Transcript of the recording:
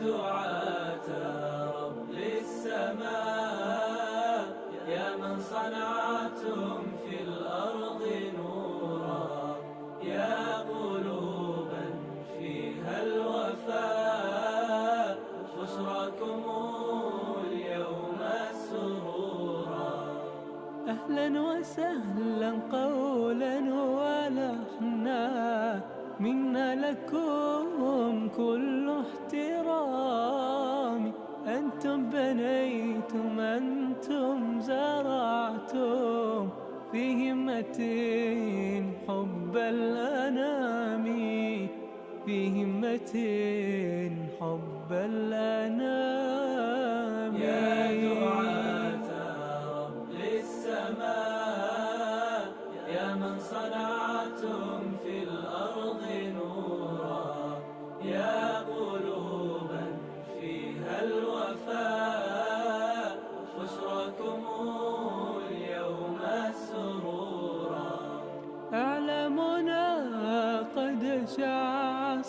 دعاة رب السماء، يا من صنعتم في الأرض نورا، يا قلوبا فيها الوفاء، بشراكم اليوم سرورا. أهلا وسهلا قولا ولحنا، منا لكم كل احترام. أنتم بنيتم، أنتم زرعتم في همة حب الأنام، في همة حب الأنام. يا دعاة رب السماء، يا من صنعتم في الأرض نورا، يا قلوبا فيها الوفاء، بشراكم اليوم سرورا. أعلامنا قد شع